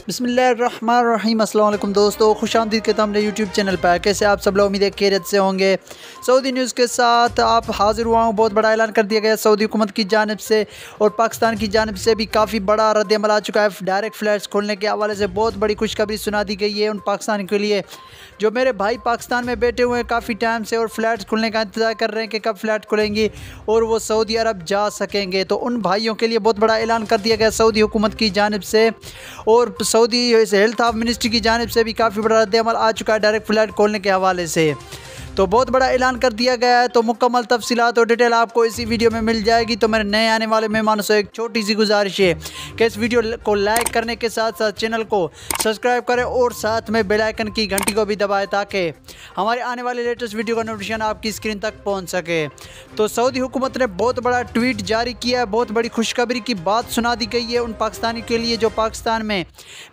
बिस्मिल्लाहिर्रहमानिर्रहीम। अस्सलाम वालेकुम दोस्तों, खुशामदीद कहता हूं अपने यूट्यूब चैनल पर। कैसे आप सब लोग, उम्मीद है खैरियत से होंगे। सऊदी न्यूज़ के साथ आप हाजिर हुआ हूँ। बहुत बड़ा ऐलान कर दिया गया सऊदी हुकूमत की जानिब से और पाकिस्तान की जानिब से भी काफ़ी बड़ा रद्द-ए-अमल आ चुका है। डायरेक्ट फ़्लाइट्स खोलने के हवाले से बहुत बड़ी खुशखबरी सुना दी गई है उन पाकिस्तान के लिए जो मेरे भाई पाकिस्तान में बैठे हुए हैं काफ़ी टाइम से और फ़्लाइट्स खुलने का इंतज़ार कर रहे हैं कि कब फ़्लाइट खुलेंगी और वो सऊदी अरब जा सकेंगे। तो उन भाइयों के लिए बहुत बड़ा ऐलान कर दिया गया सऊदी हुकूमत की जानिब से और सऊदी हेल्थ ऑफ मिनिस्ट्री की जानिब से भी काफ़ी बड़ा रद्द-ए-अमल आ चुका है डायरेक्ट फ़्लाइट खोलने के हवाले से। तो बहुत बड़ा ऐलान कर दिया गया है। तो मुकम्मल तफसीलात और डिटेल आपको इसी वीडियो में मिल जाएगी। तो मेरे नए आने वाले मेहमानों से एक छोटी सी गुजारिश है कि इस वीडियो को लाइक करने के साथ साथ चैनल को सब्सक्राइब करें और साथ में बेल आइकन की घंटी को भी दबाएं ताकि हमारे आने वाले लेटेस्ट वीडियो का नोटिफिकेशन आपकी स्क्रीन तक पहुँच सके। तो सऊदी हुकूमत ने बहुत बड़ा ट्वीट जारी किया है। बहुत बड़ी खुशखबरी की बात सुना दी गई है उन पाकिस्तानी के लिए जो पाकिस्तान में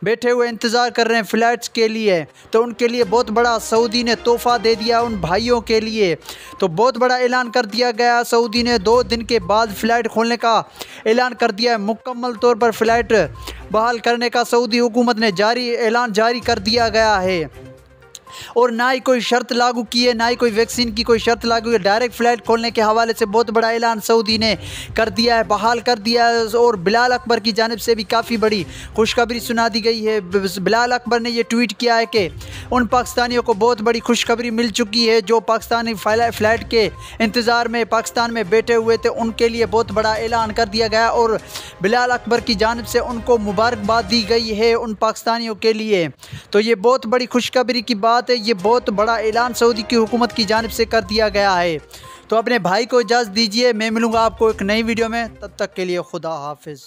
बैठे हुए इंतज़ार कर रहे हैं फ़्लाइट्स के लिए। तो उनके लिए बहुत बड़ा सऊदी ने तोहफ़ा दे दिया उन भाइयों के लिए। तो बहुत बड़ा ऐलान कर दिया गया। सऊदी ने 2 दिन के बाद फ़्लाइट खोलने का ऐलान कर दिया है। मुकम्मल तौर पर फ़्लाइट बहाल करने का सऊदी हुकूमत ने ऐलान जारी कर दिया गया है और ना ही कोई शर्त लागू की है, ना ही कोई वैक्सीन की कोई शर्त लागू है। डायरेक्ट फ़्लाइट खोलने के हवाले से बहुत बड़ा ऐलान सऊदी ने कर दिया है, बहाल कर दिया है। और बिलाल अकबर की जानिब से भी काफ़ी बड़ी खुशखबरी सुना दी गई है। बिलाल अकबर ने यह ट्वीट किया है कि उन पाकिस्तानियों को बहुत बड़ी खुशखबरी मिल चुकी है जो पाकिस्तानी फ़्लाइट के इंतज़ार में पाकिस्तान में बैठे हुए थे। उनके लिए बहुत बड़ा ऐलान कर दिया गया और बिलाल अकबर की जानिब से उनको मुबारकबाद दी गई है उन पाकिस्तानियों के लिए। तो ये बहुत बड़ी खुशखबरी की बात है। ये बहुत बड़ा ऐलान सऊदी की हुकूमत की जानिब से कर दिया गया है। तो अपने भाई को इजाज़त दीजिए, मैं मिलूँगा आपको एक नई वीडियो में। तब तक के लिए खुदा हाफिज़।